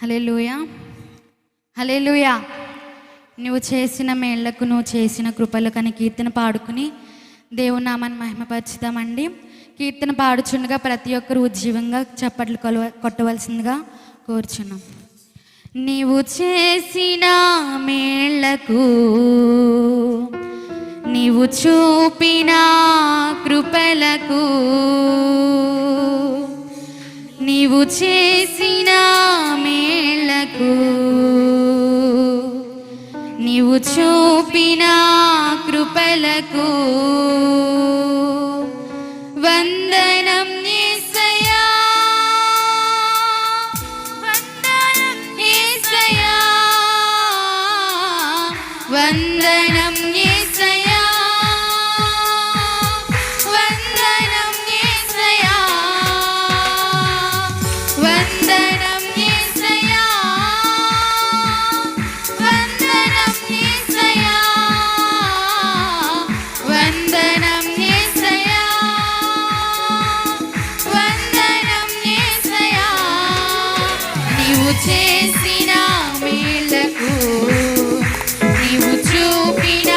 హల్లెలూయా, హల్లెలూయా. నువ్వు చేసిన మేళ్లకు, నువ్వు చేసిన కృపలకు అని కీర్తన పాడుకుని దేవుని నామాన్ని మహిమపరుచుదామండి. కీర్తన పాడుచుండగా ప్రతి ఒక్కరు ఉజ్జీవంగా చప్పట్లు కొట్టవలసిందిగా కోరుచున్నాం. నీవు చేసిన మేళ్లకు, నీవు చూపిన కృపలకు, నీవు చేసిన మేళ్లకు, నీవు చూపిన కృపలకు వందనం యేసయ్యా, వందనం యేసయ్యా, వందనం యేసయ్యా, వందనం యేసయ్యా, వందనం యేసయ్యా, వందనం యేసయ్యా, వందనం యేసయ్యా, వందనం యేసయ్యా. నీవు చేసిన మేళ్లకు, నీవు చూపిన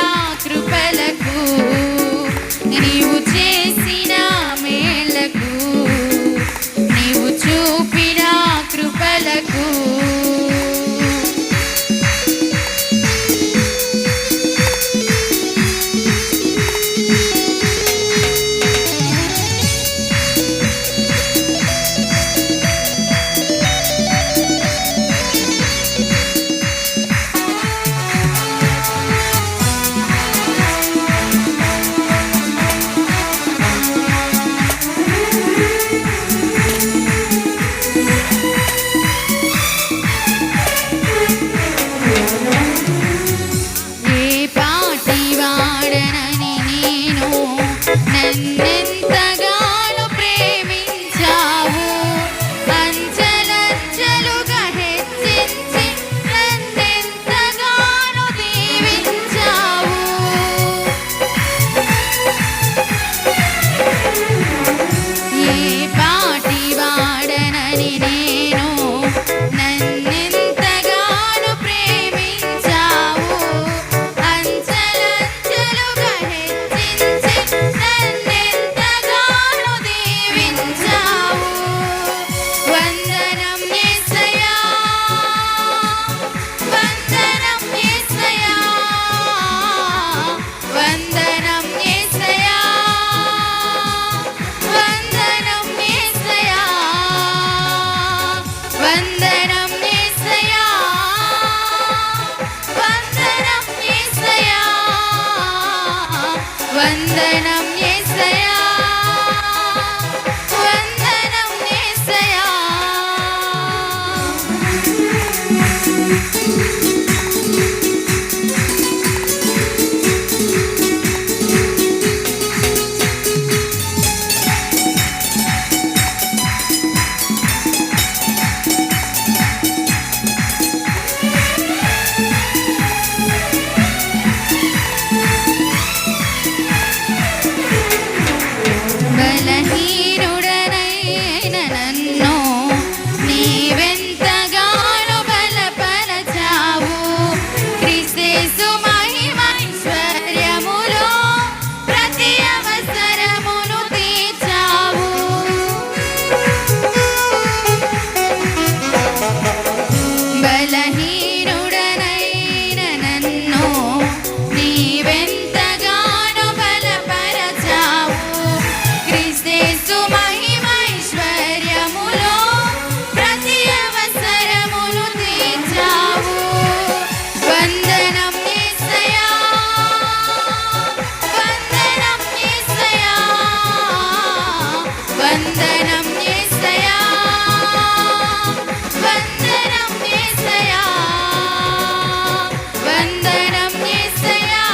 కృపలకు, నీవు చేసిన మేళ్లకు, నీవు చూపిన కృపలకు నన్నెంతగానో ప్రేమించావు, అంచెలంచెలుగా హెచ్చించి నన్నెంతగానో దీవించావు. ఏ పాటి వాడనని నేను నన్నెంతగానో ప్రేమించావు, అంచెలంచెలుగా హెచ్చించి నన్నెంతగానో దీవించావు. వందనం యేసయ్యా, వందనం యేసయ్యా, వందనం యేసయ్యా, వందనం యేసయ్యా, వందనం యేసయ్యా, వందనం యేసయ్యా, వందనం యేసయ్యా, వందనం యేసయ్యా. బలహీనుడనైన నన్ను నీవెంతగానో బలపరచావు, క్రీస్తు మహిమైశ్వర్యములో ప్రతి అవసరమును తీర్చావు. బలహీనుడనైన నన్ను నీవెంతగానో బలపరచావు, క్రీస్తు మహిమైశ్వర్యములో ప్రతి అవసరమును తీర్చావు. వందనం యేసయ్యా, వందనం యేసయ్యా, వందనం యేసయ్యా, వందనం యేసయ్యా, వందనం యేసయ్యా,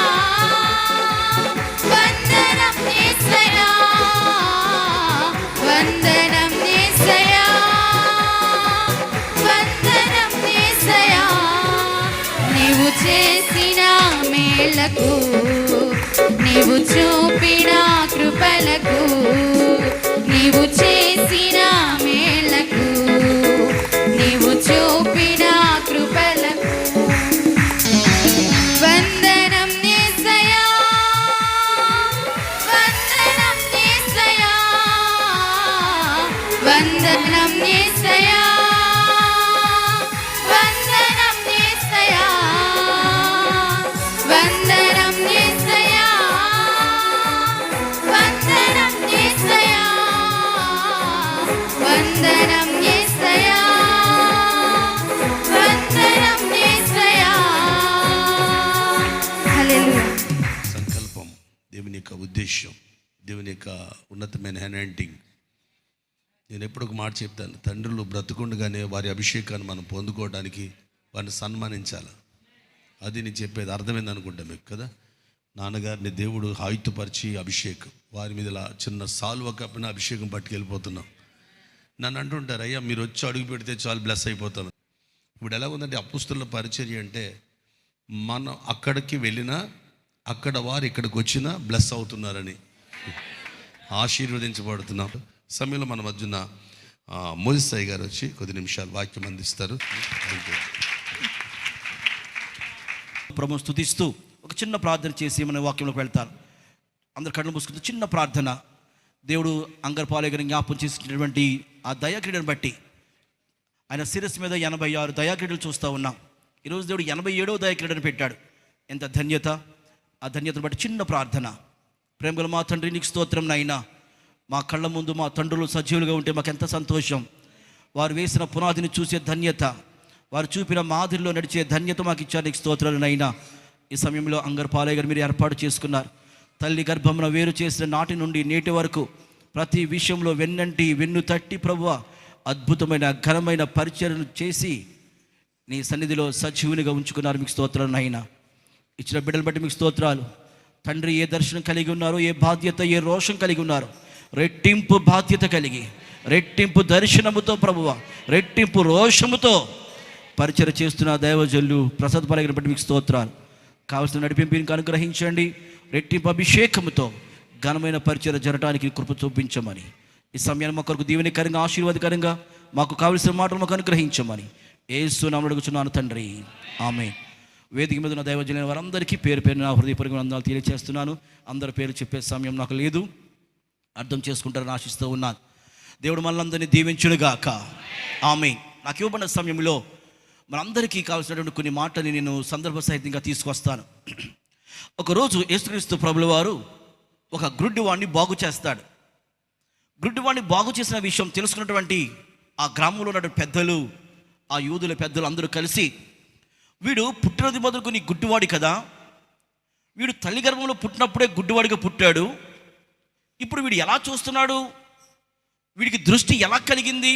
వందనం యేసయ్యా, వందనం యేసయ్యా, వందనం యేసయ్యా. నీవు చేసిన మేళ్లకు, నీవు చూపిన కృపలకు, నీవు చేసిన మేళ్లకు, నీవు చూపి యేసయ్యా వందనం యేసయ్యా వందనం యేసయ్యా వందనం యేసయ్యా వందనం యేసయ్యా వందనం యేసయ్యా హల్లెలూయా. సంకల్పం, దేవుని యొక్క ఉద్దేశం, దేవుని యొక్క ఉన్నతమైన హ్యాండింగ్. నేను ఎప్పుడు ఒక మాట చెప్తాను, తండ్రులు బ్రతుకుండగానే వారి అభిషేకాన్ని మనం పొందుకోవడానికి వారిని సన్మానించాలి. అది నేను చెప్పేది అర్థమైంది అనుకుంటా మీకు కదా. నాన్నగారిని దేవుడు ఆయుత్తపరిచి అభిషేకం, వారి మీద ఇలా చిన్న సాల్వ కప్పిన అభిషేకం పట్టుకెళ్ళిపోతున్నాం. నన్ను అంటుంటారు, అయ్యా మీరు వచ్చి అడుగు పెడితే చాలు బ్లెస్ అయిపోతాం. ఇప్పుడు ఎలా ఉందంటే అపుస్తలుల పరిచర్య అంటే మనం అక్కడికి వెళ్ళినా అక్కడ వారు ఇక్కడికి వచ్చినా బ్లెస్ అవుతున్నారని ఆశీర్వదించబడుతున్నాం. సమయంలో మన మధ్యన మోజిసాయి గారు వచ్చి కొద్ది నిమిషాలు వాక్యం అందిస్తారు. ప్రభువును స్తుతిస్తూ ఒక చిన్న ప్రార్థన చేసి మన వాక్యంలోకి వెళ్తాను. అందరు కళ్ళు మూసుకుంటూ చిన్న ప్రార్థన. దేవుడు అంగర్పాలే గారిని జ్ఞాపం చేసినటువంటి ఆ దయాక్రీడను బట్టి ఆయన శిరస్సు మీద 86 దయాక్రీడలు చూస్తూ ఉన్నాం. ఈరోజు దేవుడు 87వ దయాక్రీడను పెట్టాడు. ఎంత ధన్యత! ఆ ధన్యతను బట్టి చిన్న ప్రార్థన. ప్రేమగల మా తండ్రి, నీకు స్తోత్రం నాయనా. మా కళ్ళ ముందు మా తండ్రులు సజీవులుగా ఉంటే మాకు ఎంత సంతోషం. వారు వేసిన పునాదిని చూసే ధన్యత, వారు చూపిన మాదిరిలో నడిచే ధన్యత మాకు ఇచ్చారు. నీకు స్తోత్రాలు నాయనా. ఈ సమయంలో అంగర్పాలే గారు మీరు ఏర్పాటు చేసుకున్నారు. తల్లి గర్భమున వేరు చేసిన నాటి నుండి నేటి వరకు ప్రతి విషయంలో వెన్నంటి వెన్ను తట్టి ప్రభువా అద్భుతమైన ఘనమైన పరిచర్యను చేసి నీ సన్నిధిలో సజీవునిగా ఉంచుకున్నారు. మీకు స్తోత్రాలు నాయనా. ఇచ్చిన బిడ్డలు బట్టి మీకు స్తోత్రాలు తండ్రి. ఏ దర్శనం కలిగి ఉన్నారో, ఏ బాధ్యత, ఏ రోషం కలిగి ఉన్నారో, రెట్టింపు బాధ్యత కలిగి, రెట్టింపు దర్శనముతో ప్రభువా, రెట్టింపు రోషముతో పరిచర్య చేస్తున్న దైవజనులు ప్రసాద్ పాలగిన బట్టి మీకు స్తోత్రాలు. కావలసిన నడిపింపుని అనుగ్రహించండి. రెట్టింపు అభిషేకముతో ఘనమైన పరిచర్య జరగడానికి కృప చూపించమని, ఈ సమయాన్ని మా కొరకు దీవెనకరంగా ఆశీర్వాదకరంగా మాకు కావలసిన మాటలు మాకు అనుగ్రహించమని యేసు నామమున అడుగుచున్నాను తండ్రి, ఆమేన్. వేదిక మీద ఉన్న దైవజనులైన వారందరికీ పేరు పేరున హృదయపూర్వక వందనాలు తెలియజేస్తున్నాను. అందరి పేరు చెప్పే సమయం నాకు లేదు, అర్థం చేసుకుంటారని ఆశిస్తూ ఉన్నాను. దేవుడు మనలందరినీ దీవించునుగాక, ఆమేన్. నాకు ఇవ్వబడిన సమయంలో మనందరికీ కావాల్సినటువంటి కొన్ని మాటలు నేను సందర్భ సహితంగా తీసుకొస్తాను. ఒకరోజు యేసుక్రీస్తు ప్రభుల వారు ఒక గ్రుడ్డివాడిని బాగు చేస్తాడు. గ్రుడ్డివాడిని బాగు చేసిన విషయం తెలుసుకున్నటువంటి ఆ గ్రామంలో ఉన్నటువంటి పెద్దలు, ఆ యూదుల పెద్దలు అందరూ కలిసి, వీడు పుట్టినది మొదలుకొని గుడ్డివాడి కదా, వీడు తల్లి గర్భంలో పుట్టినప్పుడే గుడ్డివాడిగా పుట్టాడు, ఇప్పుడు వీడు ఎలా చూస్తున్నాడు, వీడికి దృష్టి ఎలా కలిగింది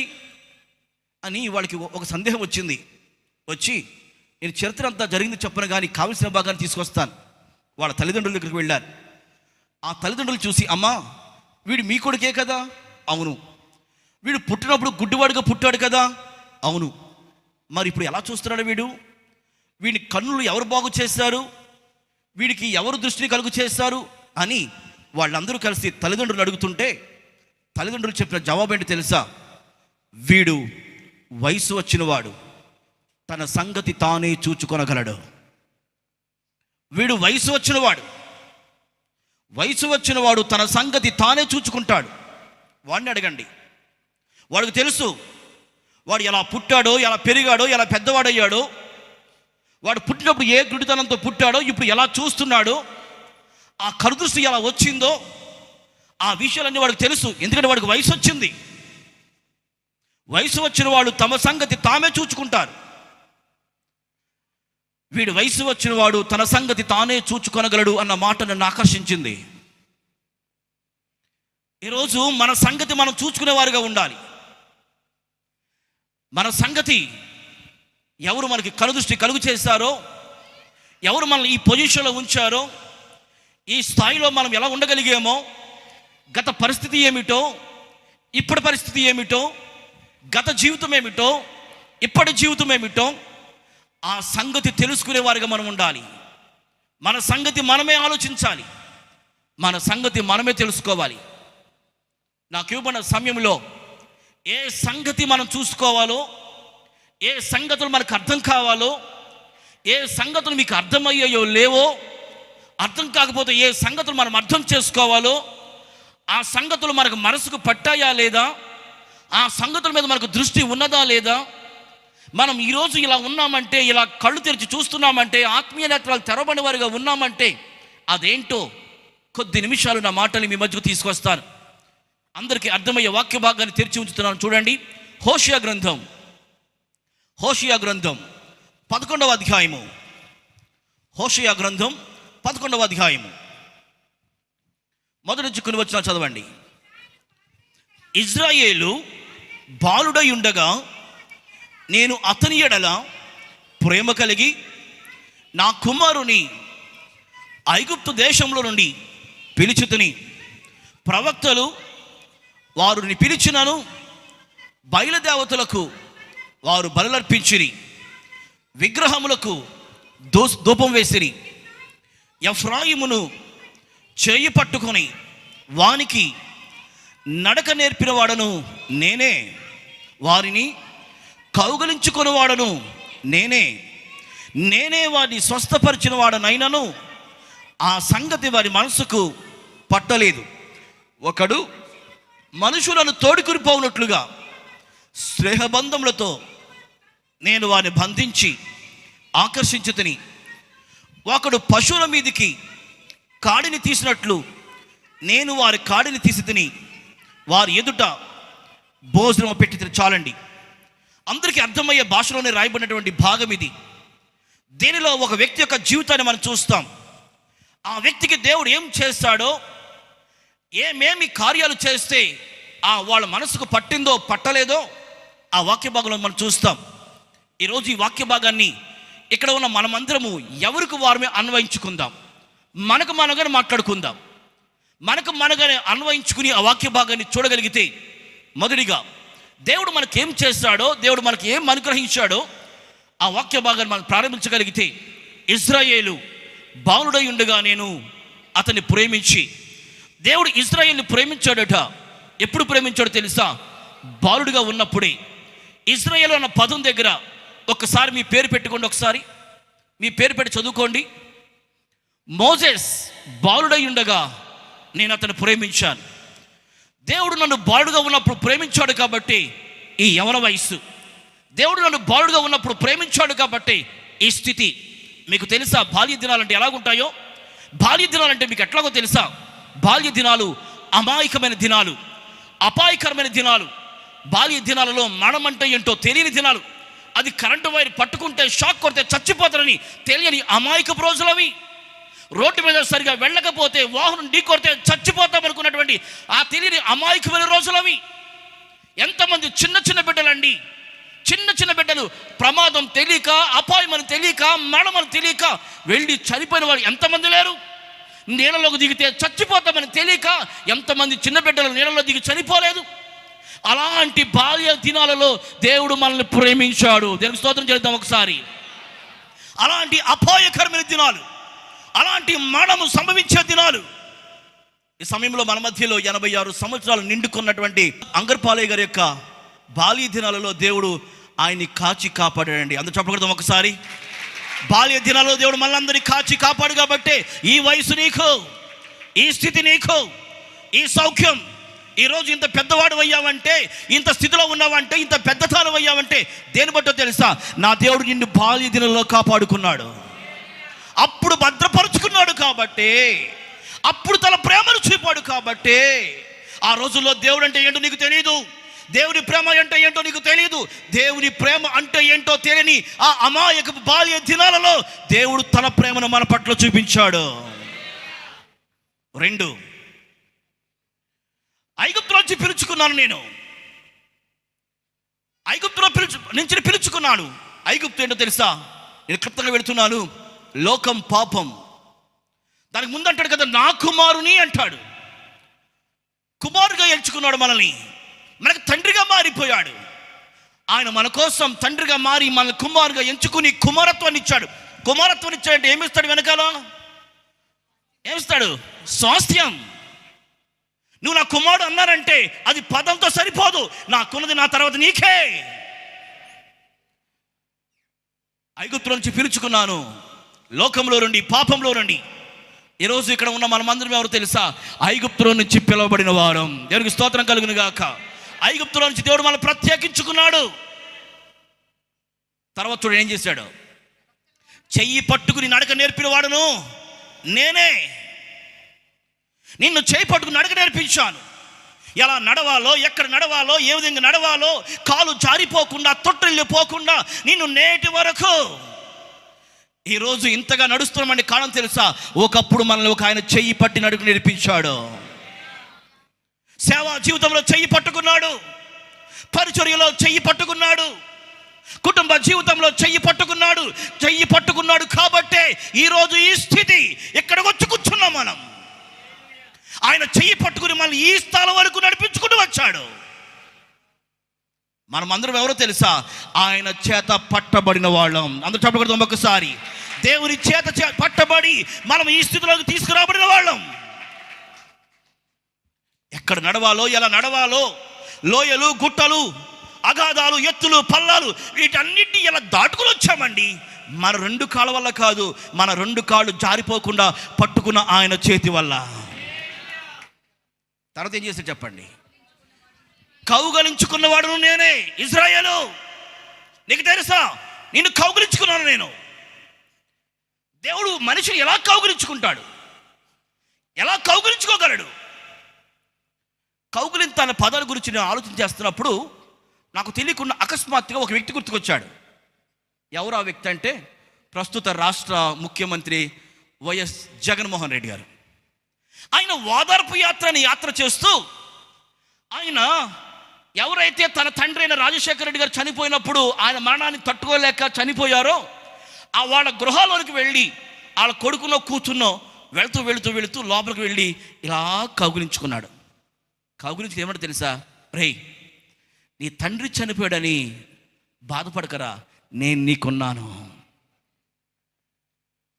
అని వాళ్ళకి ఒక సందేహం వచ్చింది. వచ్చి నేను చరిత్ర అంతా జరిగింది చెప్పను కానీ కావలసిన భాగాన్ని తీసుకొస్తాను. వాళ్ళ తల్లిదండ్రుల దగ్గరికి వెళ్ళారు. ఆ తల్లిదండ్రులు చూసి, అమ్మా వీడు మీ కొడుకే కదా? అవును. వీడు పుట్టినప్పుడు గుడ్డివాడిగా పుట్టాడు కదా? అవును. మరి ఇప్పుడు ఎలా చూస్తున్నాడు వీడు? వీడి కన్నులు ఎవరు బాగు చేశారు, వీడికి ఎవరు దృష్టిని కలుగు చేశారు అని వాళ్ళందరూ కలిసి తల్లిదండ్రులు అడుగుతుంటే తల్లిదండ్రులు చెప్పిన జవాబు ఏంటి తెలుసా? వీడు వయసు వచ్చినవాడు, తన సంగతి తానే చూచుకొనగలడు. వీడు వయసు వచ్చినవాడు తన సంగతి తానే చూచుకుంటాడు. వాడిని అడగండి, వాడికి తెలుసు వాడు ఎలా పుట్టాడో, ఎలా పెరిగాడో, ఎలా పెద్దవాడయ్యాడో, వాడు పుట్టినప్పుడు ఏ గుడితనంతో పుట్టాడో, ఇప్పుడు ఎలా చూస్తున్నాడో, ఆ కరుదృష్టి ఎలా వచ్చిందో, ఆ విషయాలన్నీ వాడికి తెలుసు. ఎందుకంటే వాడికి వయసు వచ్చింది. వయసు వచ్చిన వాడు తమ సంగతి తామే చూచుకుంటారు. వీడు వయసు వచ్చిన వాడు తన సంగతి తానే చూచుకొనగలడు అన్న మాట నన్ను ఆకర్షించింది. ఈరోజు మన సంగతి మనం చూచుకునేవారుగా ఉండాలి. మన సంగతి ఎవరు మనకి కనుదృష్టి కలుగు చేశారో, ఎవరు మనల్ని ఈ పొజిషన్లో ఉంచారో, ఈ స్థాయిలో మనం ఎలా ఉండగలిగామో, గత పరిస్థితి ఏమిటో, ఇప్పటి పరిస్థితి ఏమిటో, గత జీవితం ఏమిటో, ఇప్పటి జీవితం ఏమిటో, ఆ సంగతి తెలుసుకునే వారిగా మనం ఉండాలి. మన సంగతి మనమే ఆలోచించాలి, మన సంగతి మనమే తెలుసుకోవాలి. నాకు ఇవ్వబడిన సమయంలో ఏ సంగతి మనం చూసుకోవాలో, ఏ సంగతులు మనకు అర్థం కావాలో, ఏ సంగతులు మీకు అర్థమయ్యాయో లేవో, అర్థం కాకపోతే ఏ సంగతులు మనం అర్థం చేసుకోవాలో, ఆ సంగతులు మనకు మనసుకు పట్టాయా లేదా, ఆ సంగతుల మీద మనకు దృష్టి ఉన్నదా లేదా? మనం ఈరోజు ఇలా ఉన్నామంటే, ఇలా కళ్ళు తెరిచి చూస్తున్నామంటే, ఆత్మీయ నేత్రాలు తెరవబడిన వారిగా ఉన్నామంటే అదేంటో కొద్ది నిమిషాలు నా మాటలు మీ మధ్యకు తీసుకొస్తాను. అందరికీ అర్థమయ్యే వాక్య భాగాన్ని తెరిచి ఉంచుతున్నాను. చూడండి, హోషియా గ్రంథం 11వ అధ్యాయము. హోషియా గ్రంథం 11వ అధ్యాయము మొదటి నుంచి కొన్ని వచనాలు చదవండి. ఇజ్రాయేలు బాలుడై ఉండగా నేను అతని ఎడల ప్రేమ కలిగి నా కుమారుని ఐగుప్తు దేశంలో నుండి పిలిచితిని. ప్రవక్తలు వారిని పిలిచినను, బయలుదేవతలకు వారు బలులర్పించిరి, విగ్రహములకు ధూపం వేసిరి. ఎఫ్రాయిమును చేయి పట్టుకొని వానికి నడక నేర్పిన వాడను నేనే, వారిని కౌగలించుకుని వాడను నేనే వారిని స్వస్థపరిచిన వాడనైనను ఆ సంగతి వారి మనసుకు పట్టలేదు. ఒకడు మనుషులను తోడుకునిపోవునట్లుగా స్నేహబంధములతో నేను వారిని బంధించి ఆకర్షించుతిని. ఒకడు పశువుల మీదికి కాడిని తీసినట్లు నేను వారి కాడిని తీసి తిని వారి ఎదుట భోజనం పెట్టి తిని. చాలండి, అందరికీ అర్థమయ్యే భాషలోనే రాయబడినటువంటి భాగం ఇది. దీనిలో ఒక వ్యక్తి యొక్క జీవితాన్ని మనం చూస్తాం. ఆ వ్యక్తికి దేవుడు ఏం చేస్తాడో, ఏమేమి కార్యాలు చేస్తే వాళ్ళ మనసుకు పట్టిందో పట్టలేదో ఆ వాక్య భాగంలో మనం చూస్తాం. ఈరోజు ఈ వాక్య భాగాన్ని ఇక్కడ ఉన్న మనమందరము ఎవరికి వారమే అన్వయించుకుందాం, మనకు మనగానే మాట్లాడుకుందాం. మనకు మనగానే అన్వయించుకుని ఆ వాక్య భాగాన్ని చూడగలిగితే, మొదటిగా దేవుడు మనకేం చేస్తాడో, దేవుడు మనకి ఏం అనుగ్రహించాడో ఆ వాక్య భాగాన్ని మనం ప్రారంభించగలిగితే, ఇజ్రాయేలు బాలుడై ఉండగా నేను అతన్ని ప్రేమించి. దేవుడు ఇజ్రాయేల్ని ప్రేమించాడట. ఎప్పుడు ప్రేమించాడో తెలుసా? బాలుడిగా ఉన్నప్పుడే. ఇజ్రాయేల్ అన్న పదం దగ్గర ఒక్కసారి మీ పేరు పెట్టుకోండి, ఒకసారి మీ పేరు పెట్టి చదువుకోండి. మోజెస్ బాలుడై ఉండగా నేను అతను ప్రేమించాను. దేవుడు నన్ను బాలుడుగా ఉన్నప్పుడు ప్రేమించాడు కాబట్టి ఈ యవన వయస్సు. దేవుడు నన్ను బాలుడుగా ఉన్నప్పుడు ప్రేమించాడు కాబట్టి ఈ స్థితి. మీకు తెలుసా బాల్య దినాలంటే ఎలాగుంటాయో? బాల్య దినాలంటే మీకు ఎట్లాగో తెలుసా? బాల్య దినాలు అమాయకమైన దినాలు, అపాయకరమైన దినాలు. బాల్య దినాలలో మరణమంటే ఏంటో తెలియని దినాలు. అది కరెంటు వైర్ పట్టుకుంటే షాక్ కొడితే చచ్చిపోతారని తెలియని అమాయకపు రోజులు అవి. రోడ్డు మీద సరిగా వెళ్ళకపోతే, వాహనం ఢీ కొడితే చచ్చిపోతామనుకున్నటువంటి ఆ తెలియని అమాయకమైన రోజులు అవి. ఎంతమంది చిన్న చిన్న బిడ్డలండి, చిన్న చిన్న బిడ్డలు ప్రమాదం తెలియక, అపాయమని తెలియక, మరణమని తెలియక వెళ్ళి చనిపోయిన వారు ఎంతమంది లేరు? నీళ్ళలోకి దిగితే చచ్చిపోతామని తెలియక ఎంతమంది చిన్న బిడ్డలు నీళ్ళలో దిగి చనిపోలేదు? అలాంటి బాల్య దినాలలో దేవుడు మనల్ని ప్రేమించాడు. దేవునికి స్తోత్రం చేద్దాం ఒకసారి. అలాంటి అపాయకరమైన దినాలు, అలాంటి మరణము సంభవించే దినాలు. ఈ సమయంలో మన మధ్యలో 86 సంవత్సరాలు నిండుకున్నటువంటి అంగర్పాలయ్య గారి యొక్క బాల్య దినాలలో దేవుడు ఆయన్ని కాచి కాపాడాడండి. అందరూ చెప్పకూడదాం ఒకసారి. బాల్య దినాల్లో దేవుడు మనందరినీ కాచి కాపాడు కాబట్టి ఈ వయసు నీకు, ఈ స్థితి నీకు, ఈ సౌఖ్యం. ఈరోజు ఇంత పెద్దవాడు అయ్యావంటే, ఇంత స్థితిలో ఉన్నావంటే, ఇంత పెద్దతనం అయ్యావంటే దేని బట్టో తెలుసా? నా దేవుడు నిన్ను బాల్య దినంలో కాపాడుకున్నాడు, అప్పుడు భద్రపరుచుకున్నాడు కాబట్టి, అప్పుడు తన ప్రేమను చూపాడు కాబట్టి. ఆ రోజుల్లో దేవుడు అంటే ఏంటో నీకు తెలియదు, దేవుని ప్రేమ అంటే ఏంటో నీకు తెలియదు. దేవుని ప్రేమ అంటే ఏంటో తెలియని ఆ అమాయక బాల్య దినాలలో దేవుడు తన ప్రేమను మన పట్ల చూపించాడు. 2, ఐగుప్తులో నుంచి పిలుచుకున్నాను నేను, ఐగుప్తులో నుంచి పిలుచుకున్నాను. ఐగుప్తు ఏంటో తెలుసా? నేను క్లుప్తంగా వెళుతున్నాను. లోకం, పాపం. దానికి ముందు అంటాడు కదా, నా కుమారుని అంటాడు. కుమారుగా ఎంచుకున్నాడు మనల్ని, మనకు తండ్రిగా మారిపోయాడు. ఆయన మన కోసం తండ్రిగా మారి మన కుమారుగా ఎంచుకుని కుమారత్వాన్ని ఇచ్చాడు. కుమారత్వాన్ని ఇచ్చాడంటే ఏమిస్తాడు? వెనకాల ఏమిస్తాడు? స్వాస్థ్యం. నువ్వు నా కుమారుడు అన్నారంటే అది పదంతో సరిపోదు. నాకున్నది నా తర్వాత నీకే. ఐగుప్తులో నుంచి పిలుచుకున్నాను, లోకంలో నుండి, పాపంలో నుండి. ఈరోజు ఇక్కడ ఉన్న మనమందరం ఎవరు తెలుసా? ఐగుప్తులో నుంచి పిలువబడిన వారం. దేవునికి స్తోత్రం కలుగును గాక. ఐగుప్తులో నుంచి దేవుడు మనల్ని ప్రత్యేకించుకున్నాడు. తర్వాత చూడు ఏం చేశాడు, చెయ్యి పట్టుకుని నడక నేర్పిన వాడును నేనే. నిన్ను చెయ్యి పట్టుకుని నడక నేర్పించాను. ఎలా నడవాలో, ఎక్కడ నడవాలో, ఏ విధంగా నడవాలో, కాలు జారిపోకుండా, తొట్టిల్లిపోకుండా నిన్ను నేటి వరకు ఈరోజు ఇంతగా నడుస్తున్నామండి. కారణం తెలుసా? ఒకప్పుడు మనల్ని ఒక ఆయన చెయ్యి పట్టి నడుక నేర్పించాడు. సేవా జీవితంలో చెయ్యి పట్టుకున్నాడు, పరిచర్యలో చెయ్యి పట్టుకున్నాడు, కుటుంబ జీవితంలో చెయ్యి పట్టుకున్నాడు కాబట్టే ఈరోజు ఈ స్థితి ఇక్కడికి వచ్చి కూర్చున్నాం మనం. ఆయన చెయ్యి పట్టుకుని మనల్ని ఈ స్థలం వరకు నడిపించుకుంటూ వచ్చాడు. మనమందరం ఎవరో తెలుసా? ఆయన చేత పట్టబడిన వాళ్ళం. అందరూ చెప్పకూడదు ఒకసారి. దేవుని చేత పట్టబడి మనం ఈ స్థితిలోకి తీసుకురాబడిన వాళ్ళం. ఎక్కడ నడవాలో, ఎలా నడవాలో, లోయలు, గుట్టలు, అగాధాలు, ఎత్తులు, పల్లాలు, వీటన్నిటిని ఎలా దాటుకుని వచ్చామండి. మన 2 కాళ్ళ వల్ల కాదు, మన 2 కాళ్ళు జారిపోకుండా పట్టుకున్న ఆయన చేతి వల్ల. తర్వాత ఏం చేస్తే చెప్పండి, కౌగలించుకున్నవాడు నేనే. ఇశ్రాయేలు, నీకు తెలుసా నిన్ను కౌగలించుకున్నాను నేను. దేవుడు మనిషిని ఎలా కౌగలించుకుంటాడు? ఎలా కౌగలించుకోగలడు? కౌగలింత అనే పదాల గురించి నేను ఆలోచన చేస్తున్నప్పుడు నాకు తెలియకుండా అకస్మాత్తుగా ఒక వ్యక్తి గుర్తుకొచ్చాడు. ఎవరు ఆ వ్యక్తి అంటే, ప్రస్తుత రాష్ట్ర ముఖ్యమంత్రి వైఎస్ జగన్మోహన్ రెడ్డి గారు. ఆయన ఓదార్పు యాత్ర చేస్తూ, ఆయన ఎవరైతే తన తండ్రి అయిన రాజశేఖర రెడ్డి గారు చనిపోయినప్పుడు ఆయన మరణాన్ని తట్టుకోలేక చనిపోయారో ఆ వాళ్ళ గృహాలోనికి వెళ్ళి వాళ్ళ కొడుకునో కూతున్నో వెళుతూ లోపలికి వెళ్ళి ఇలా కౌగులించుకున్నాడు. కౌగులించుకు ఏమంటే తెలుసా? రేయ్, నీ తండ్రి చనిపోయాడని బాధపడకరా, నేను నీకున్నాను.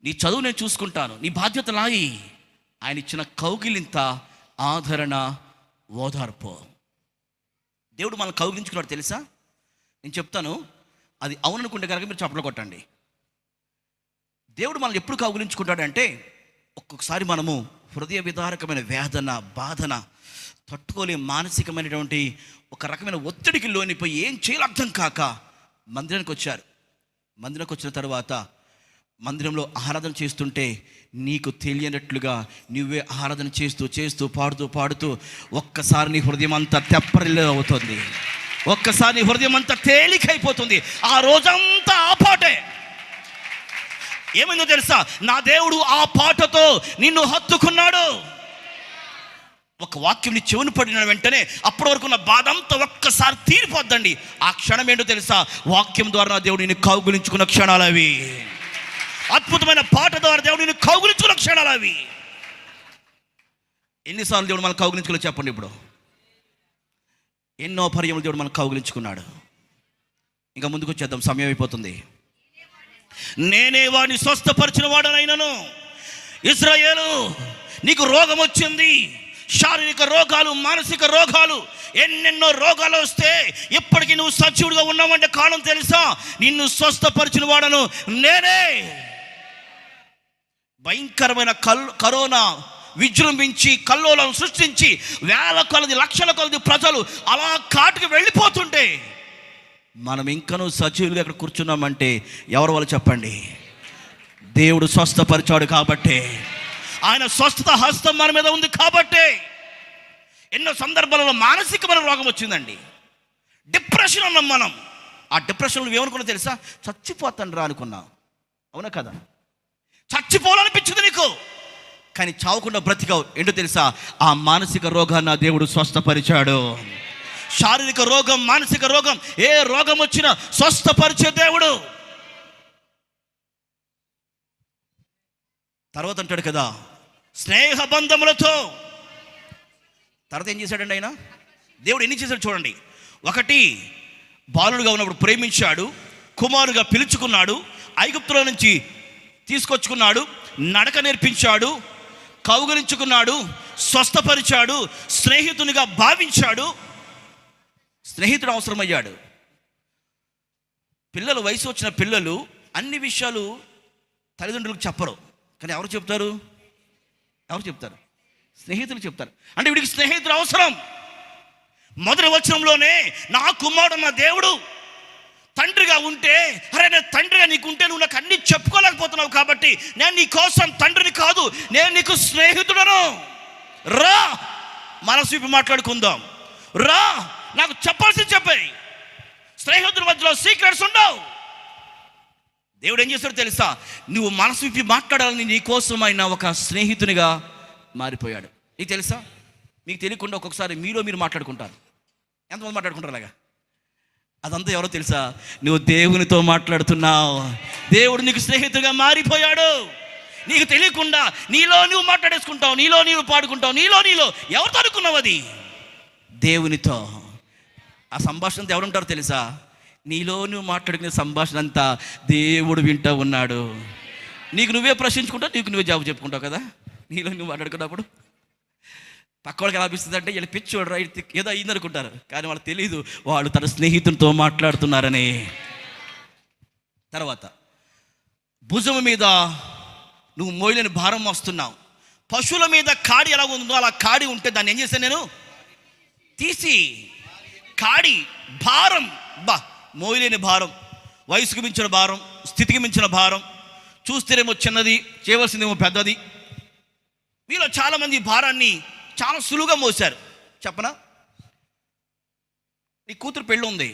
నీ చదువు నేను చూసుకుంటాను, నీ బాధ్యత నాయి. ఆయన ఇచ్చిన కౌగిలింత ఆదరణ, ఓదార్పు. దేవుడు మనల్ని కౌగిలించుకున్నాడు తెలుసా? నేను చెప్తాను, అది అవుననుకుంటే కనుక మీరు చప్పట్లు కొట్టండి. దేవుడు మనల్ని ఎప్పుడు కౌగిలించుకుంటాడంటే, ఒక్కొక్కసారి మనము హృదయ విదారకమైన వేదన, బాధన తట్టుకోలేని మానసికమైనటువంటి ఒక రకమైన ఒత్తిడికి లోనిపోయి ఏం చేయాలో అర్థం కాక మందిరానికి వచ్చారు. మందిరానికి వచ్చిన తర్వాత మందిరంలో ఆరాధన చేస్తుంటే నీకు తెలియనట్లుగా నువ్వే ఆరాధన చేస్తూ పాడుతూ ఒక్కసారి నీ హృదయం అంతా తెప్పరిల్లు అవుతుంది. ఒక్కసారి నీ హృదయం అంతా తేలికైపోతుంది. ఆ రోజంతా ఆ పాటే. ఏమైందో తెలుసా? నా దేవుడు ఆ పాటతో నిన్ను హత్తుకున్నాడు. ఒక వాక్యం నీ చెవును పడిన వెంటనే అప్పటి వరకు ఉన్న బాధ అంతా ఒక్కసారి తీరిపోద్దండి. ఆ క్షణం ఏంటో తెలుసా? వాక్యం ద్వారా నా దేవుడు నిన్ను కౌగులించుకున్న క్షణాలు అవి. అద్భుతమైన పాట ద్వారా దేవుడు నిన్ను కౌగులించుకున్న క్షణాలు అవి. ఎన్నిసార్లు దేవుడు మనం కౌగులించుకున్నా చెప్పండి. ఇప్పుడు ఎన్నో పర్యములు దేవుడు మనం కౌగులించుకున్నాడు. ఇంకా ముందుకు వచ్చేద్దాం, సమయం అయిపోతుంది. నేనే వాడిని స్వస్థపరిచిన వాడనైనను. ఇశ్రాయేలు, నీకు రోగం వచ్చింది, శారీరక రోగాలు, మానసిక రోగాలు, ఎన్నెన్నో రోగాలు వస్తే ఇప్పటికీ నువ్వు సజీవుడిగా ఉన్నావంటే కారణం తెలుసా? నిన్ను స్వస్థపరిచిన వాడను నేనే. భయంకరమైన కరోనా విజృంభించి కల్లోలను సృష్టించి వేల కొలది, లక్షల కొలది ప్రజలు అలా కాటుకు వెళ్ళిపోతుంటే మనం ఇంకనూ సజీవులుగా ఇక్కడ కూర్చున్నామంటే ఎవరి వల్ల చెప్పండి? దేవుడు స్వస్థపరిచాడు కాబట్టి, ఆయన స్వస్థత హస్తం మన మీద ఉంది కాబట్టి. ఎన్నో సందర్భాలలో మానసికమైన రోగం వచ్చిందండి, డిప్రెషన్ ఉన్నాం మనం. ఆ డిప్రెషన్లో ఏమనుకున్నా తెలుసా? చచ్చిపోతాను రా అనుకున్నాం. అవునా కదా? చచ్చిపోవాలనిపించింది నీకు, కానీ చావకుండా బ్రతికావు. ఏంటో తెలుసా? ఆ మానసిక రోగాన్ని ఆ దేవుడు స్వస్థపరిచాడు. శారీరక రోగం, మానసిక రోగం, ఏ రోగం వచ్చినా స్వస్థపరిచే దేవుడు. తర్వాత అంటాడు కదా, స్నేహ బంధములతో. తర్వాత ఏం చేశాడండి ఆయన? దేవుడు ఎన్ని చేశాడు చూడండి. 1, బాలుడుగా ఉన్నప్పుడు ప్రేమించాడు, కుమారుగా పిలుచుకున్నాడు, ఐగుప్తులో నుంచి తీసుకొచ్చుకున్నాడు, నడక నేర్పించాడు, కౌగలించుకున్నాడు, స్వస్థపరిచాడు, స్నేహితునిగా భావించాడు. స్నేహితుడు అవసరమయ్యాడు. పిల్లలు, వయసు వచ్చిన పిల్లలు అన్ని విషయాలు తల్లిదండ్రులకు చెప్పరు, కానీ ఎవరు చెప్తారు? స్నేహితులు చెప్తారు. అంటే వీడికి స్నేహితుడు అవసరం. మొదటి వచనంలోనే నా కుమారుడు నా దేవుడు తండ్రిగా ఉంటే, అరే నేను తండ్రిగా నీకు ఉంటే నువ్వు నాకు అన్ని చెప్పుకోలేకపోతున్నావు కాబట్టి నేను నీ కోసం తండ్రిని కాదు, నేను నీకు స్నేహితుడను. రా మనసు విప్పి మాట్లాడుకుందాం. రా నాకు చెప్పాల్సింది చెప్పాయి. స్నేహితుల మధ్యలో సీక్రెట్స్ ఉండవు. దేవుడు ఏం చేస్తాడో తెలుసా? నువ్వు మనసు విప్పి మాట్లాడాలని నీ కోసం ఆయన ఒక స్నేహితునిగా మారిపోయాడు. నీకు తెలుసా? మీకు తెలియకుండా ఒక్కొక్కసారి మీలో మీరు మాట్లాడుకుంటారు. ఎంతమంది మాట్లాడుకుంటారు అలాగా? అదంతా ఎవరో తెలుసా? నువ్వు దేవునితో మాట్లాడుతున్నావు. దేవుడు నీకు స్నేహితుడిగా మారిపోయాడు. నీకు తెలియకుండా నీలో నువ్వు మాట్లాడేసుకుంటావు, నీలో నీవు పాడుకుంటావు, నీలో ఎవరితో అనుకున్నావు? అది దేవునితో. ఆ సంభాషణ అంతా ఎవరుంటారో తెలుసా? నీలో నువ్వు మాట్లాడుకునే సంభాషణ అంతా దేవుడు వింటూ ఉన్నాడు. నీకు నువ్వే ప్రశ్నించుకుంటావు, నీకు నువ్వే జవాబు చెప్పుకుంటావు కదా. నీలో నువ్వు మాట్లాడుకున్నప్పుడు పక్క వాళ్ళకి ఎలా అనిపిస్తుంది అంటే వీళ్ళు పిచ్చోడు రైట్ ఏదో అయింది అనుకుంటారు, కానీ వాళ్ళకి తెలియదు వాళ్ళు తన స్నేహితునితో మాట్లాడుతున్నారని. తర్వాత భుజం మీద నువ్వు మోయలేని భారం మోస్తున్నావు. పశువుల మీద కాడి ఎలా ఉందో అలా కాడి ఉంటే దాన్ని ఏం చేశాను నేను? తీసి కాడి భారం, మోయలేని భారం, వయసుకు మించిన భారం, స్థితికి మించిన భారం, చూస్తేనేమో చిన్నది, చేయవలసిందేమో పెద్దది. వీళ్ళు చాలామంది భారాన్ని చాలా సులువుగా మోసారు. చెప్పనా? నీ కూతురు పెళ్ళి ఉంది,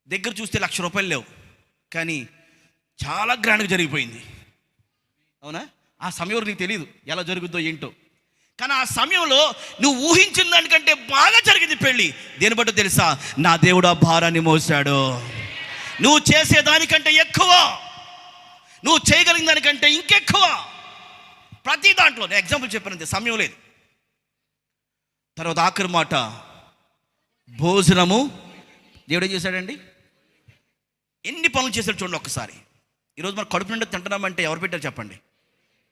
దగ్గర చూస్తే 1,00,000 రూపాయలు లేవు, కానీ చాలా గ్రాండ్గా జరిగిపోయింది. అవునా? ఆ సమయంలో నీకు తెలియదు ఎలా జరుగుతుందో ఏంటో, కానీ ఆ సమయంలో నువ్వు ఊహించిన దానికంటే బాగా జరిగింది పెళ్ళి. దేని బట్టో తెలుసా? నా దేవుడు ఆ భారాన్ని మోసాడు. నువ్వు చేసే దానికంటే ఎక్కువ, నువ్వు చేయగలిగిన దానికంటే ఇంకెక్కువ. ప్రతి దాంట్లో నేను ఎగ్జాంపుల్ చెప్పానంతే, సమయం లేదు. తర్వాత ఆఖరి మాట, భోజనము. దేవుడు ఏం చేశాడండి? ఎన్ని పనులు చేశాడు చూడండి ఒక్కసారి. ఈరోజు మనం కడుపు నిండా తింటున్నామంటే ఎవరు పెట్టారు చెప్పండి?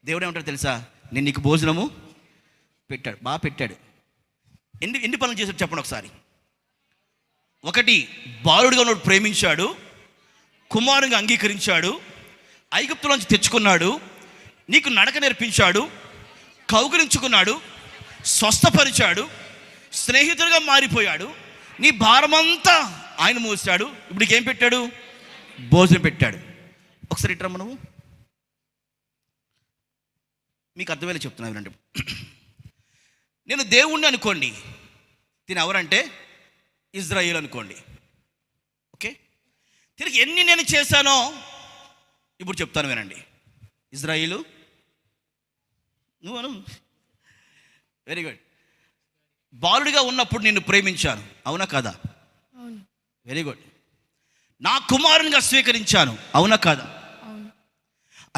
దేవుడు ఏమంటాడు తెలుసా? నేను నీకు భోజనము పెట్టాడు, బాగా పెట్టాడు. ఎన్ని పనులు చేశాడు చెప్పండి ఒకసారి. ఒకటి, బాలుడిగా ఉన్నప్పుడు ప్రేమించాడు, కుమారునిగా అంగీకరించాడు, ఐగుప్తులోంచి తెచ్చుకున్నాడు, నీకు నడక నేర్పించాడు, కౌగిలించుకున్నాడు, స్వస్థపరిచాడు, స్నేహితుడిగా మారిపోయాడు, నీ భారమంతా ఆయన మోసాడు. ఇప్పుడు నీకేం పెట్టాడు? భోజనం పెట్టాడు. ఒకసారి ఇట్రమ్మ నువ్వు, మీకు అర్థమయ్యేలా చెప్తున్నా వినండి. నేను దేవుణ్ణి అనుకోండి, తిని ఎవరంటే ఇజ్రాయేల్ అనుకోండి, ఓకే? తిరిగి ఎన్ని నేను చేశానో ఇప్పుడు చెప్తాను వినండి. ఇజ్రాయేలు నువ్వు వెరీ గుడ్. బాలుడిగా ఉన్నప్పుడు నిన్ను ప్రేమించాను, అవునా కాదా? Very good. నా కుమారునిగా స్వీకరించాను, అవునా కాదా?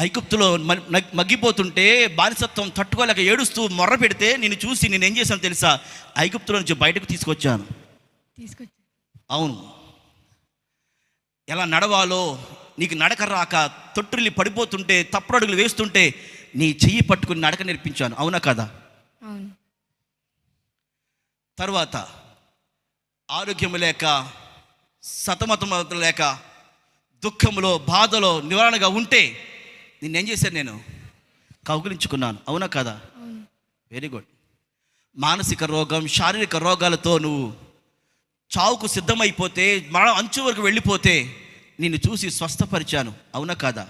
ఐగుప్తులో మగ్గిపోతుంటే బానిసత్వం తట్టుకోలేక ఏడుస్తూ మొర్ర పెడితే నిన్ను చూసి నేను ఏం చేశాను తెలుసా? ఐగుప్తులో నుంచి బయటకు తీసుకొచ్చాను. అవును. ఎలా నడవాలో నీకు నడక రాక తొట్టుల్లి పడిపోతుంటే, తప్పుడడుగులు వేస్తుంటే నీ చెయ్యి పట్టుకుని నడక నేర్పించాను, అవునా కదా? తర్వాత ఆరోగ్యం లేక, సతమతం లేక, దుఃఖంలో బాధలో నివారణగా ఉంటే నిన్నేం చేశాను? నేను కౌగిలించుకున్నాను, అవునా కదా? Very good. మానసిక రోగం, శారీరక రోగాలతో నువ్వు చావుకు సిద్ధమైపోతే, మరణ అంచు వరకు వెళ్ళిపోతే నిన్ను చూసి స్వస్థపరిచాను, అవునా కాదా?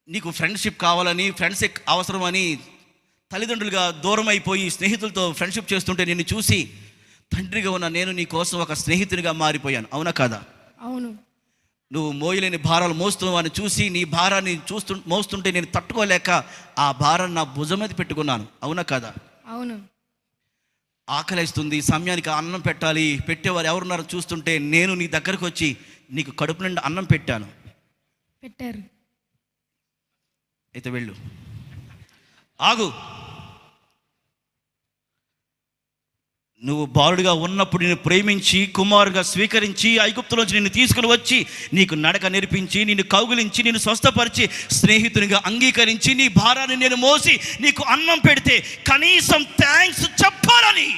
నీకు ఫ్రెండ్షిప్ కావాలని, ఫ్రెండ్స్ అవసరమని తల్లిదండ్రులుగా దూరం అయిపోయి స్నేహితులతో ఫ్రెండ్షిప్ చేస్తుంటే నిన్ను చూసి తండ్రిగా ఉన్న నేను నీ కోసం ఒక స్నేహితునిగా మారిపోయాను, అవునా కాదా? అవును. నువ్వు మోయలేని భారాలు మోస్తున్నావని చూసి నీ భారాన్ని మోస్తుంటే నేను తట్టుకోలేక ఆ భారాన్ని నా భుజం మీద పెట్టుకున్నాను, అవునా కాదా? అవును. ఆకలిస్తుంది, సమయానికి అన్నం పెట్టాలి, పెట్టేవారు ఎవరున్నారో చూస్తుంటే నేను నీ దగ్గరకు వచ్చి నీకు కడుపు నిండా అన్నం పెట్టాను. పెట్టారు. అయితే వెళ్ళు. ఆగు. నువ్వు బాలుడిగా ఉన్నప్పుడు నిన్ను ప్రేమించి కుమారుగా స్వీకరించి ఐగుప్తులోంచి నిన్ను తీసుకుని వచ్చి నీకు నడక నేర్పించి, నిన్ను కౌగిలించి, నిన్ను స్వస్థపరిచి, స్నేహితునిగా అంగీకరించి, నీ భారాన్ని నేను మోసి నీకు అన్నం పెడితే కనీసం థ్యాంక్స్ చెప్పాలని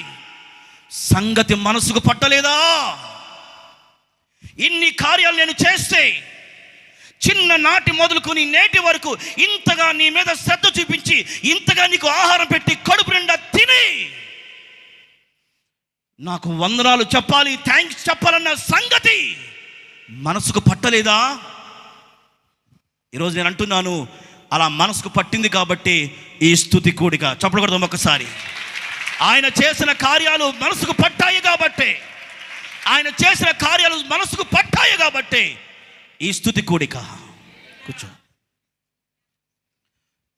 సంగతి మనసుకు పట్టలేదా? ఇన్ని కార్యాలు నేను చేస్తే చిన్ననాటి మొదలుకొని నేటి వరకు ఇంతగా నీ మీద శ్రద్ధ చూపించి ఇంతగా నీకు ఆహారం పెట్టి కడుపు నిండా తిని నాకు వందనాలు చెప్పాలి, థ్యాంక్స్ చెప్పాలన్న సంగతి మనసుకు పట్టలేదా? ఈరోజు నేను అంటున్నాను, అలా మనసుకు పట్టింది కాబట్టి ఈ స్తుతి కూడిక. చప్పట్లు కొడదాం ఒకసారి. ఆయన చేసిన కార్యాలు మనసుకు పట్టాయి కాబట్టి, ఆయన చేసిన కార్యాలు మనసుకు పట్టాయి కాబట్టి ఈ స్తుతి కూడిక. కూర్చో.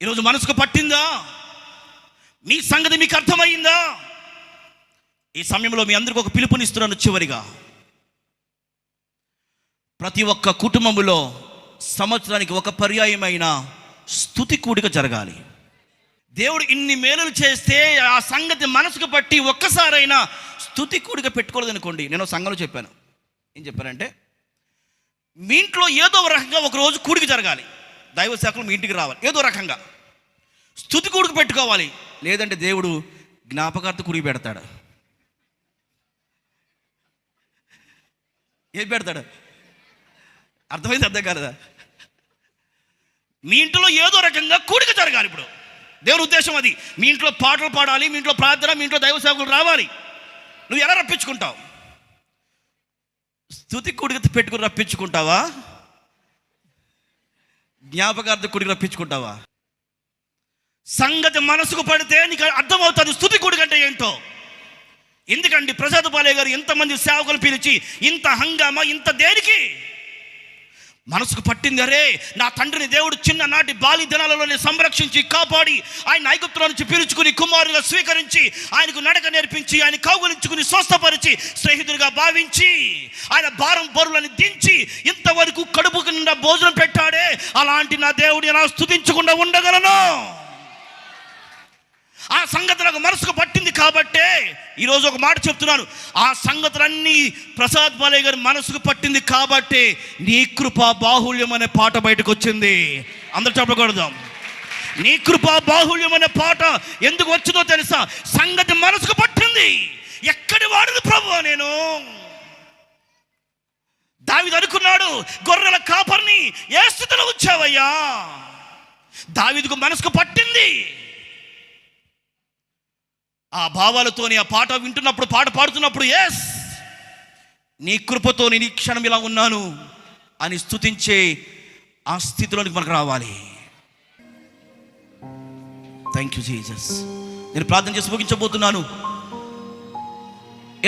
ఈరోజు మనసుకు పట్టిందా? మీ సంగతి మీకు అర్థమైందా? ఈ సమయంలో మీ అందరికీ ఒక పిలుపునిస్తున్నాను. చివరిగా ప్రతి ఒక్క కుటుంబంలో సంవత్సరానికి ఒక పర్యాయమైన స్తుతి కూడిక జరగాలి. దేవుడు ఇన్ని మేలులు చేస్తే ఆ సంగతి మనసుకు పట్టి ఒక్కసారైనా స్తుతి కూడిక పెట్టుకోలేదనుకోండి. నేను సంఘంలో చెప్పాను, ఏం చెప్పానంటే, మీ ఇంట్లో ఏదో ఒక రకంగా ఒకరోజు కూడిక జరగాలి. దైవ శాఖలు మీ ఇంటికి రావాలి, ఏదో రకంగా స్తుతి కూడిక పెట్టుకోవాలి. లేదంటే దేవుడు జ్ఞాపకార్థ కూడిక పెడతాడు. ఏం పెడతాడు? అర్థమైంది? అర్థం కాలేదా? మీ ఇంట్లో ఏదో రకంగా కూడిక జరగాలి. ఇప్పుడు దేవుని ఉద్దేశం అది. మీ ఇంట్లో పాటలు పాడాలి, మీ ఇంట్లో ప్రార్థన, మీ ఇంట్లో దైవ సేవకులు రావాలి. నువ్వు ఎలా రప్పించుకుంటావు? స్తుతి కూడిక పెట్టుకుని రప్పించుకుంటావా? జ్ఞాపకార్థ కూడిక రప్పించుకుంటావా? సంగతి మనసుకు పడితే నీకు అర్థమవుతుంది స్తుతి కూడిక అంటే ఏంటో. ఎందుకండి ప్రసాద్ బాలయ్య గారు ఎంతమంది సేవకులు పిలిచి ఇంత హంగామా, ఇంత దేనికి? మనసుకు పట్టింది. అరే, నా తండ్రిని దేవుడు చిన్ననాటి బాలి దినాలలోనే సంరక్షించి కాపాడి ఆయన ఐగుప్తులో నుంచి పిలుచుకుని కుమారుగా స్వీకరించి ఆయనకు నడక నేర్పించి ఆయన కౌగులించుకుని స్వస్థపరిచి స్నేహితుడిగా భావించి ఆయన భారం బరువులని దించి ఇంతవరకు కడుపుకు నిండా భోజనం పెట్టాడే, అలాంటి నా దేవుడు ఎలా స్తుతించకుండా ఉండగలను? ఆ సంగతి నాకు మనసుకు పట్టింది కాబట్టే ఈరోజు ఒక మాట చెప్తున్నాను. ఆ సంగతులన్నీ ప్రసాద్ బాలయ్య గారి మనసుకు పట్టింది కాబట్టే నీ కృపా బాహుళ్యం అనే పాట బయటకు వచ్చింది. అందరూ చెప్పకూడదాం. నీ కృపా బాహుళ్యం అనే పాట ఎందుకు వచ్చిందో తెలుసా? సంగతి మనసుకు పట్టింది. ఎక్కడి వాడిని ప్రభువా నేను? దావీదు అనుకున్నాడు, గొర్రెల కాపర్ని ఏ స్థితిలో ఉంచావయ్యా? దావీదుకు మనసుకు పట్టింది. ఆ భావాలతోని ఆ పాట వింటున్నప్పుడు, పాట పాడుతున్నప్పుడు, ఎస్, నీ కృపతో నీ క్షణం ఇలా ఉన్నాను అని స్తుతించే ఆ స్థితిలోనికి మనకు రావాలి. Thank you Jesus. నేను ప్రార్థన చేసి ముగించబోతున్నాను.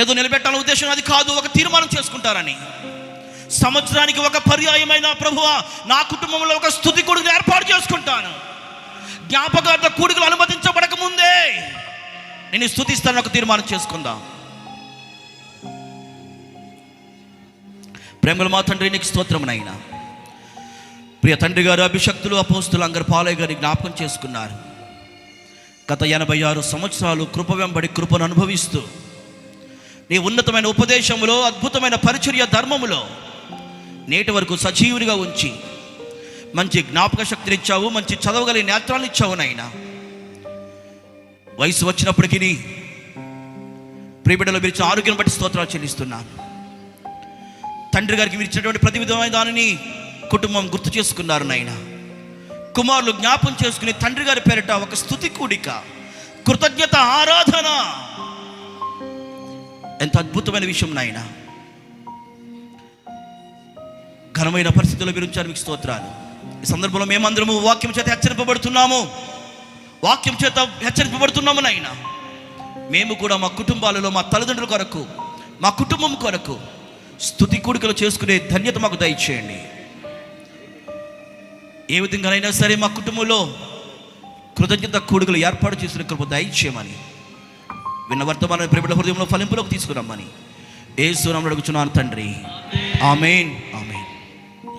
ఏదో నిలబెట్టాలనే ఉద్దేశం అది కాదు, ఒక తీర్మానం చేసుకుంటారని. సంవత్సరానికి ఒక పర్యాయమైన ప్రభువా నా కుటుంబంలో ఒక స్తుతి కూడికను ఏర్పాటు చేసుకుంటాను. జ్ఞాపకార్థ కూడికలు అనుమతించబడక ముందే నేను స్తుతిస్తాను ఒక తీర్మానం చేసుకుందాం. ప్రేమల మా తండ్రి, నీకు స్తోత్రమునైనా. ప్రియ తండ్రి గారు అభిషక్తులు అపోస్తులు అంగర్ పాలయ్య గారిని జ్ఞాపకం చేసుకున్నారు. గత 86 సంవత్సరాలు కృప వెంబడి కృపను అనుభవిస్తూ నీ ఉన్నతమైన ఉపదేశములో, అద్భుతమైన పరిచర్య ధర్మములో నేటి వరకు సజీవునిగా ఉంచి మంచి జ్ఞాపక శక్తిని ఇచ్చావు, మంచి చదవగలిగే నేత్రాలను ఇచ్చావు నాయనా. వయసు వచ్చినప్పటికీ ప్రియబిడ్డలో మీరు ఇచ్చిన ఆరోగ్యం బట్టి స్తోత్రాలు చెల్లిస్తున్నాను. తండ్రి గారికి మీరు ఇచ్చినటువంటి ప్రతి విధమైన దానిని కుటుంబం గుర్తు చేసుకున్నారు నాయన. కుమారులు జ్ఞాపం చేసుకుని తండ్రి గారి పేరిట ఒక స్తుతి కూడిక, కృతజ్ఞత ఆరాధన, ఎంత అద్భుతమైన విషయం నాయన. ఘనమైన పరిస్థితుల్లో మీరు ఉంచారు, మీకు స్తోత్రాలు. ఈ సందర్భంలో మేమందరము వాక్యం చేత హెచ్చరింపబడుతున్నాము, వాక్యం చేత హెచ్చరింపబడుతున్నాము నాయన. మేము కూడా మా కుటుంబాలలో, మా తల్లిదండ్రుల కొరకు, మా కుటుంబం కొరకు స్తుతి కూడికలు చేసుకునే ధన్యత మాకు దయచేయండి. ఏ విధంగానైనా సరే మా కుటుంబంలో కృతజ్ఞత కూడికలు ఏర్పాటు చేసిన కృప దయచేయమని, విన్న వర్తమాన ప్రేమల హృదయంలో ఫలింపులోకి తీసుకురమ్మని యేసు నామములో అడుగుచున్నాను తండ్రి, ఆమేన్.